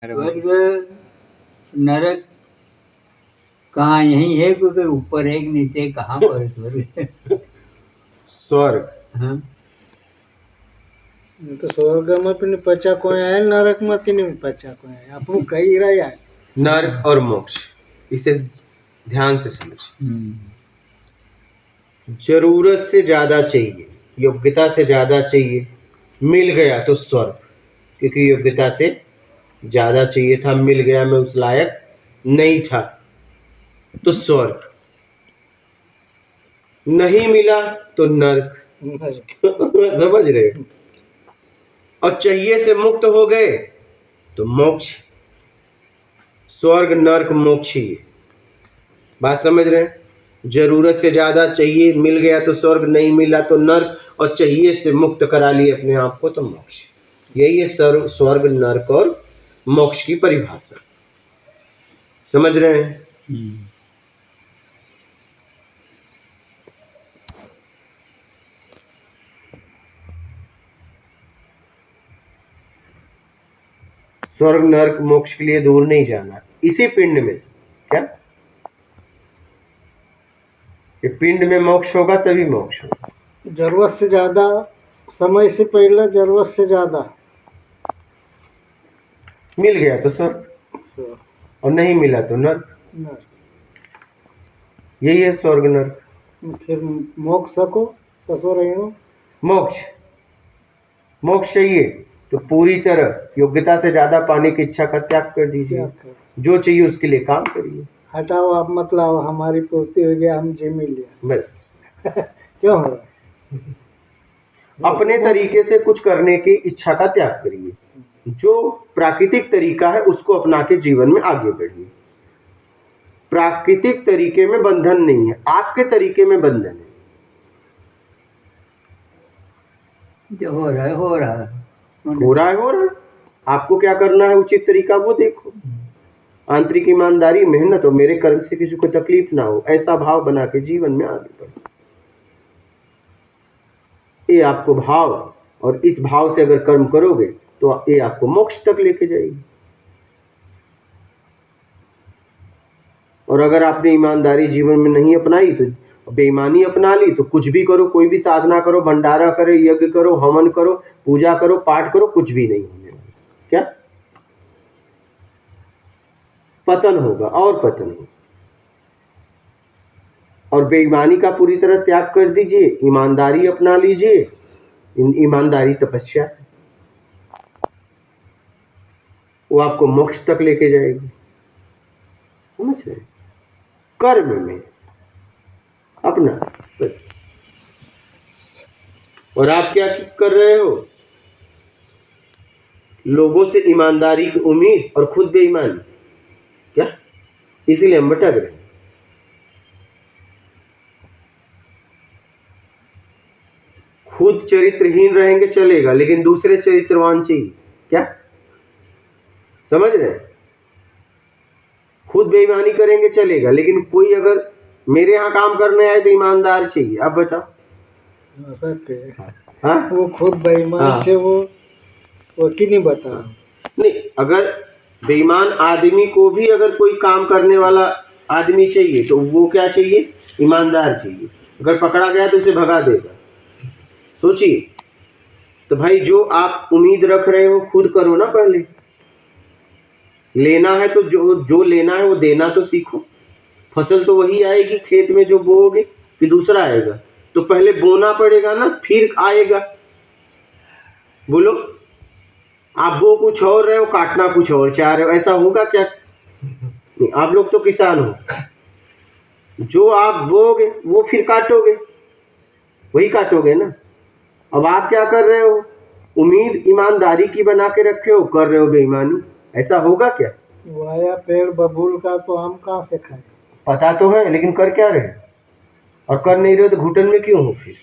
स्वर्ग नरक कहाँ यही है, क्योंकि ऊपर है कि नीचे, कहाँ पर है स्वर्ग? स्वर्ग हाँ, तो स्वर्गમાં પણ પચા કોઈ આય નરકમાં થી નહીં પચા કોઈ આય આપણું કઈ રહ્યા नरक और मोक्ष, इसे ध्यान से समझ। जरूरत से ज्यादा चाहिए, योग्यता से ज्यादा चाहिए, मिल गया तो स्वर्ग, क्योंकि योग्यता से ज्यादा चाहिए था, मिल गया, मैं उस लायक नहीं था, तो स्वर्ग। नहीं मिला तो नरक। समझ रहे हो? और चाहिए से मुक्त हो गए तो मोक्ष। स्वर्ग नरक मोक्ष ही है। बात समझ रहे हैं? जरूरत से ज्यादा चाहिए, मिल गया तो स्वर्ग, नहीं मिला तो नरक, और चाहिए से मुक्त करा लिए अपने आप को तो मोक्ष। यही है स्वर्ग नरक और मोक्ष की परिभाषा। समझ रहे हैं? स्वर्ग नरक मोक्ष के लिए दूर नहीं जाना, इसी पिंड में से। क्या ये पिंड में मोक्ष होगा तभी मोक्ष होगा। जरूरत से ज्यादा, समय से पहले जरूरत से ज्यादा मिल गया तो स्वर्ग, और नहीं मिला तो नरक। यही है स्वर्ग नरक। फिर मोक्ष सको कसो रहना मोक्ष, मोक्ष चाहिए तो पूरी तरह योग्यता से ज्यादा पाने की इच्छा का त्याग कर दीजिए, जो चाहिए उसके लिए काम करिए। हटाओ आप, मतलब हमारी पूर्ति हो गया, हम जी मिल लिया, बस। क्यों हो रहा? अपने तरीके से कुछ करने की इच्छा का त्याग करिए, जो प्राकृतिक तरीका है उसको अपना के जीवन में आगे बढ़िए। प्राकृतिक तरीके में बंधन नहीं है, आपके तरीके में बंधन है। जो हो रहा है हो रहा है, हो रहा है हो रहा है। आपको क्या करना है, उचित तरीका वो देखो। आंतरिक ईमानदारी, मेहनत हो, मेरे कर्म से किसी को तकलीफ ना हो, ऐसा भाव बना के जीवन में आगे बढ़ो। ये आपको भाव, और इस भाव से अगर कर्म करोगे तो ये आपको मोक्ष तक लेके जाएगी। और अगर आपने ईमानदारी जीवन में नहीं अपनाई तो बेईमानी अपना ली, तो कुछ भी करो, कोई भी साधना करो, भंडारा करो, यज्ञ करो, हवन करो, पूजा करो, पाठ करो, कुछ भी नहीं होने वाला। क्या? पतन होगा और पतन होगा। और बेईमानी का पूरी तरह त्याग कर दीजिए, ईमानदारी अपना लीजिए। ईमानदारी तपस्या, वो आपको मोक्ष तक लेके जाएगी। समझ रहे? कर्म में अपना बस। और आप क्या कर रहे हो? लोगों से ईमानदारी की उम्मीद और खुद बेईमानी। क्या? इसीलिए हम भटक रहे हैं। खुद चरित्रहीन रहेंगे चलेगा, लेकिन दूसरे चरित्रवान चाहिए। क्या समझ रहे हैं? खुद बेईमानी करेंगे चलेगा, लेकिन कोई अगर मेरे यहाँ काम करने आए तो ईमानदार चाहिए। अब बताओ। हाँ, वो खुद बेईमान है, वो की नहीं बता। नहीं, अगर बेईमान आदमी को भी अगर कोई काम करने वाला आदमी चाहिए तो वो क्या चाहिए? ईमानदार चाहिए। अगर पकड़ा गया तो उसे भगा देगा। सोचिए। तो भाई, जो आप उम्मीद रख रहे हो खुद करो ना। पहले लेना है तो जो लेना है वो देना तो सीखो। फसल तो वही आएगी खेत में जो बोओगे, कि दूसरा आएगा? तो पहले बोना पड़ेगा ना, फिर आएगा। बोलो, आप बो कुछ और रहे हो, काटना कुछ और चाह रहे हो, ऐसा होगा क्या? नहीं, आप लोग तो किसान हो। जो आप बोगे वो फिर काटोगे, वही काटोगे ना। अब आप क्या कर रहे हो? उम्मीद ईमानदारी की बना के रखे हो, कर रहे हो बेईमानी। ऐसा होगा क्या? वाया पेड़ बबूल का तो हम कहाँ से खाए? पता तो है, लेकिन कर क्या रहे? और कर नहीं रहे तो घुटन में क्यों हो? फिर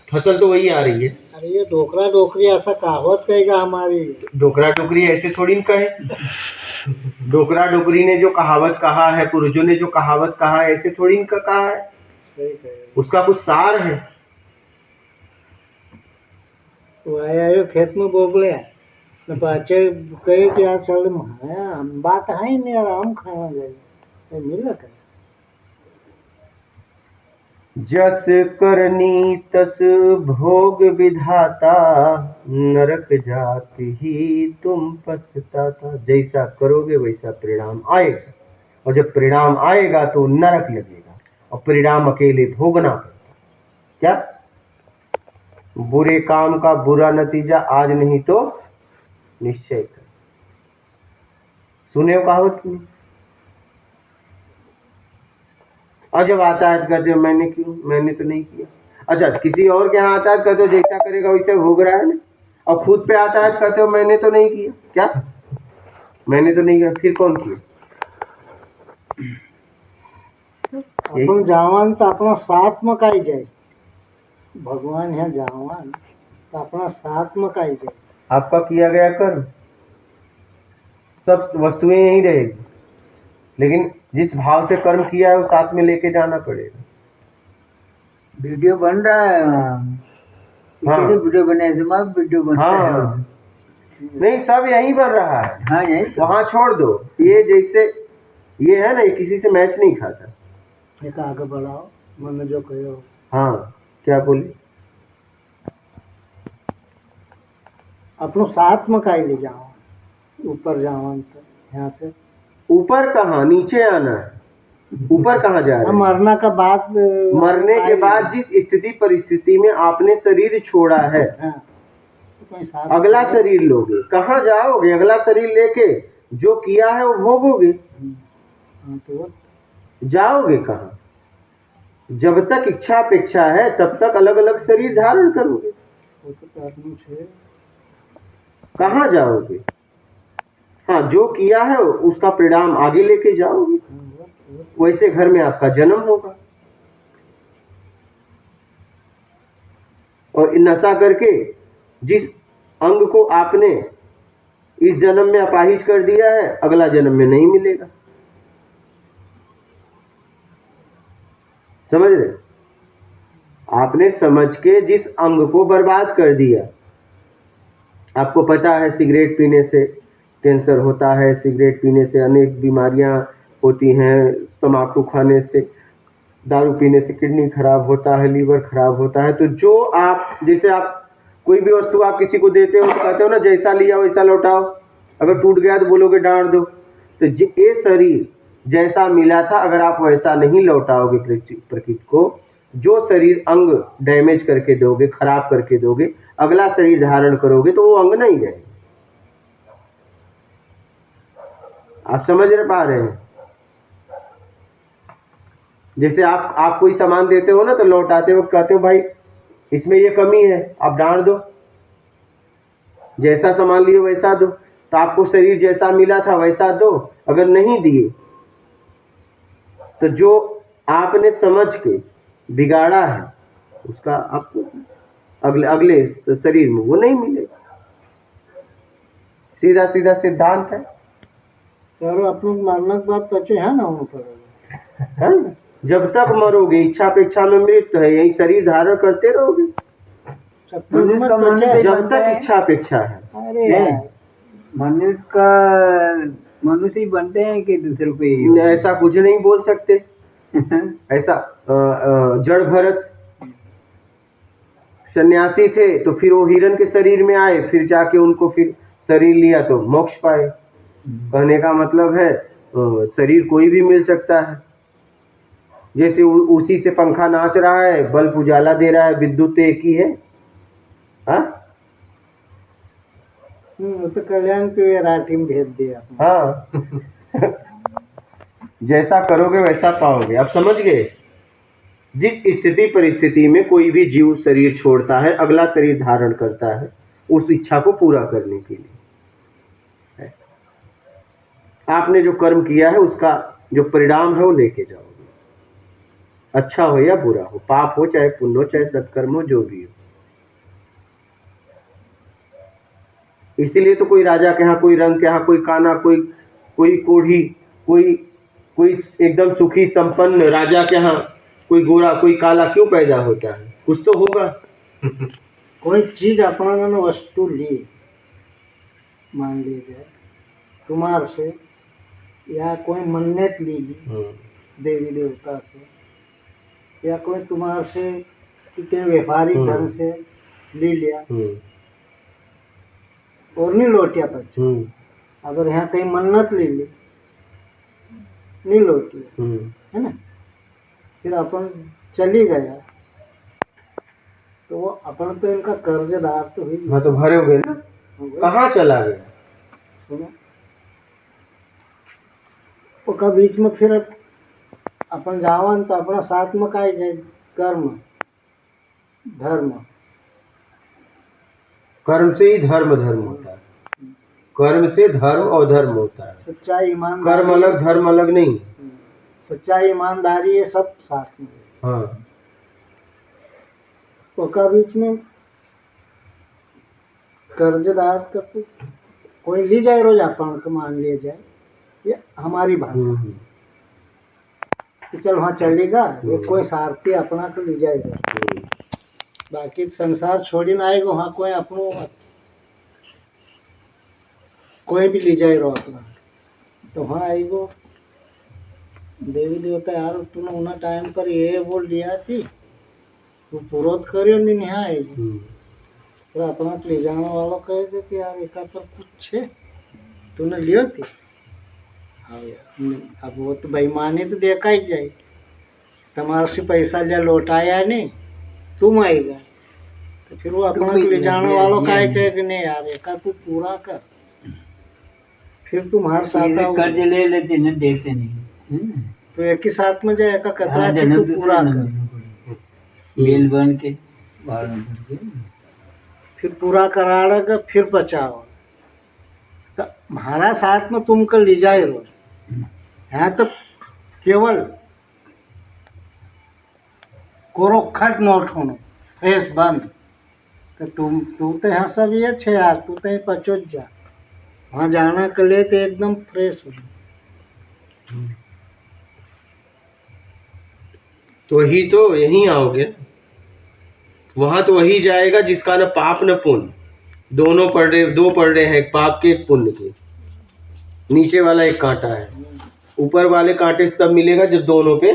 फसल तो वही आ रही है। अरे ये डोकरा डोकरी ऐसा कहावत कहेगा हमारी। डोकरा डोकरी ऐसे थोड़ी न कहे। डोकरा डोकरी ने जो कहावत कहा है, पूर्वजों ने जो कहावत कहा है, ऐसे थोड़ी न कहा है। उसका कुछ सार है। वाया खेत में बोबले न पाचे कहे कि यार चल बात है ही नहीं, आराम खाना जाए मिल कर। जस करनी तस भोग विधाता, नरक जाति ही तुम पछताता। जैसा करोगे वैसा परिणाम आएगा, और जब परिणाम आएगा तो नरक लगेगा, और परिणाम अकेले भोगना पड़ता। क्या? बुरे काम का बुरा नतीजा आज नहीं तो निश्चय कर। सुने हो कहावत की? और जब आता है कहते हो मैंने क्यों, मैंने तो नहीं किया। अच्छा, किसी और के यहाँ आता है कहते हो जैसा करेगा वैसे भोग रहा है ना, और खुद पे आता है कहते हो मैंने तो नहीं किया। क्या? मैंने तो नहीं किया, फिर कौन किया? अपन जावान तो अपना साथ में काई जाए, भगवान है जावान तो अपना साथ में काई जाए। आपका किया गया कर्म सब वस्तुएं यहीं रहेगी, लेकिन जिस भाव से कर्म किया है वो साथ में लेके जाना पड़ेगा। वीडियो बन रहा है हाँ। वीडियो बने वीडियो बन रहा है। हाँ, नहीं सब यहीं बन रहा है। हाँ यही वहां छोड़ दो, ये जैसे ये है ना, ये किसी से मैच नहीं खाता। एक आगे बढ़ाओ, मन जो कहो। हाँ, क्या बोले? अपनो साथ में काई ले जाओ, ऊपर जावान तो यहाँ से ऊपर कहाँ, नीचे आना है। ऊपर कहाँ जा रहे हैं? मरना का बाद, मरने के बाद जिस स्थिति परिस्थिति में आपने शरीर छोड़ा है, हाँ, तो कोई साथ अगला शरीर लोगे। कहाँ जाओगे? अगला शरीर लेके जो किया है वो भोगोगे। हाँ, तो जाओगे कहाँ? जब तक इच्छा अपेक्षा है तब तक अलग अलग शरीर धारण करोगे। वो तो करना चाहिए। कहाँ जाओगे? हाँ, जो किया है उसका परिणाम आगे लेके जाओगे। वैसे घर में आपका जन्म होगा, और नशा करके जिस अंग को आपने इस जन्म में अपाहिज कर दिया है, अगला जन्म में नहीं मिलेगा। समझ रहे? आपने समझ के जिस अंग को बर्बाद कर दिया। आपको पता है सिगरेट पीने से कैंसर होता है, सिगरेट पीने से अनेक बीमारियां होती हैं, तम्बाकू खाने से, दारू पीने से किडनी खराब होता है, लीवर खराब होता है। तो जो आप, जैसे आप कोई भी वस्तु आप किसी को देते हो तो कहते हो ना जैसा लिया वैसा लौटाओ। अगर टूट गया तो बोलोगे डांट दो। तो ये शरीर जैसा मिला था, अगर आप वैसा नहीं लौटाओगे प्रकृति को, जो शरीर अंग डैमेज करके दोगे, खराब करके दोगे, अगला शरीर धारण करोगे तो वो अंग नहीं रहेगा। आप समझ पा रहे हैं? जैसे आप कोई सामान देते हो ना, तो लौटाते वक्त कहते हो भाई इसमें ये कमी है, आप डांट दो, जैसा सामान लिए वैसा दो। तो आपको शरीर जैसा मिला था वैसा दो। अगर नहीं दिए तो जो आपने समझ के बिगाड़ा है उसका आपको अगले शरीर में वो नहीं मिलेगा। सीधा सीधा सिद्धांत है। सर अपने मरने के बाद बचे है ना वहाँ पर, है? जब तक मरोगे इच्छा अपेक्षा में मृत्यु है, यही शरीर धारण करते रहोगे जब तक इच्छा अपेक्षा है। अरे नहीं, मनुष्य ही बनते हैं कि दूसरों पे? ऐसा कुछ नहीं बोल सकते। ऐसा जड़ भरत सन्यासी थे, तो फिर वो हिरण के शरीर में आए, फिर जाके उनको फिर शरीर लिया तो मोक्ष पाए। कहने का मतलब है शरीर कोई भी मिल सकता है। जैसे उसी से पंखा नाच रहा है, बल्ब उजाला दे रहा है, विद्युत एक ही है। हाँ, तो कल्याण के राठी में भेज दिया। हाँ। जैसा करोगे वैसा पाओगे। आप समझ गए? जिस स्थिति परिस्थिति में कोई भी जीव शरीर छोड़ता है, अगला शरीर धारण करता है उस इच्छा को पूरा करने के लिए। आपने जो कर्म किया है उसका जो परिणाम है वो लेके जाओगे, अच्छा हो या बुरा हो, पाप हो चाहे पुण्य हो, चाहे सत्कर्म हो, जो भी हो। इसीलिए तो कोई राजा के यहाँ कोई रंग के यहाँ कोई काना, कोई कोढ़ी, कोई एकदम सुखी संपन्न राजा के यहाँ कोई गोरा कोई काला क्यों पैदा होता है? कुछ तो होगा। कोई चीज अपना वस्तु ली मान लीजिए तुम्हार से या कोई मन्नत ली देवी देवता से, या कोई तुम्हार से कितने व्यापारिक ढंग से ले लिया और नहीं लौटिया पक्ष। अगर यहाँ कहीं मन्नत ले ली नहीं लौटी है ना, फिर अपन चली गया तो वो अपन तो इनका कर्जदार तो हुई। हाँ तो भरे हो गए ना, कहाँ चला गया? सुनो ओका बीच में फिर अपन जावन तो अपना साथ में का जाए कर्म धर्म। कर्म से ही धर्म होता है, कर्म से धर्म और धर्म होता है। सच्चाई ईमान कर्म अलग धर्म अलग नहीं। सच्चाई ईमानदारी ये सब साथ में। हाँ ओका बीच में कर्जदार का तो कोई ले जाए रोज अपन को मान लिया जाए, ये हमारी भाषा कि चल वहाँ चलेगा ये कोई सारथी अपना तो ले जाएगा, बाकी संसार छोड़ी ना आएगा वहाँ कोई अपनो कोई भी ले जाए रो अपना तो वहाँ आएगो देवी देवता यार तूने उन्हें टाइम पर ये बोल दिया थी तू पूरोत करियो नहीं आएगी तो अपना ले जाने वालों कह दे कि यार एक पर कुछ है तूने लियो थी। अब वो तो बेईमानी तो देखा ही जाए, तुम्हारे से पैसा लिया लौटाया नहीं तुम आएगा तो फिर वो अपना ले जाने वालों का कहे कि नहीं यार एक तू पूरा कर, फिर तुम्हारे साथ कर्ज ले लेते न देते नहीं तो एक ही साथ में जाए का कतरा तू पूरा कर बेल बन के फिर पूरा कराएगा फिर बचाओ तो हमारा साथ में तुम कर ले जाए रोज। यहाँ तो केवल कोरो खट नोट होनो फ्रेश बंद तो तू तो यहाँ सब ये छे यार तू तो पचोच जा वहाँ जाना के लिए तो एकदम फ्रेश हो। तो ही तो यहीं आओगे, वहां तो वही जाएगा जिसका न पाप न पुण्य, दोनों पढ़ रहे, दो पढ़ रहे हैं, एक पाप के एक पुण्य के। नीचे वाला एक कांटा है, ऊपर वाले कांटे से तब मिलेगा जब दोनों पे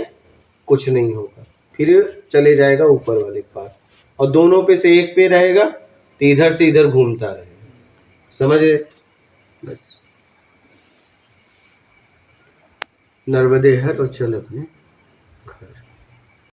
कुछ नहीं होगा, फिर चले जाएगा ऊपर वाले के पास, और दोनों पे से एक पे रहेगा तो इधर से इधर घूमता रहेगा। समझे? बस नर्मदे हर और चल अपने घर।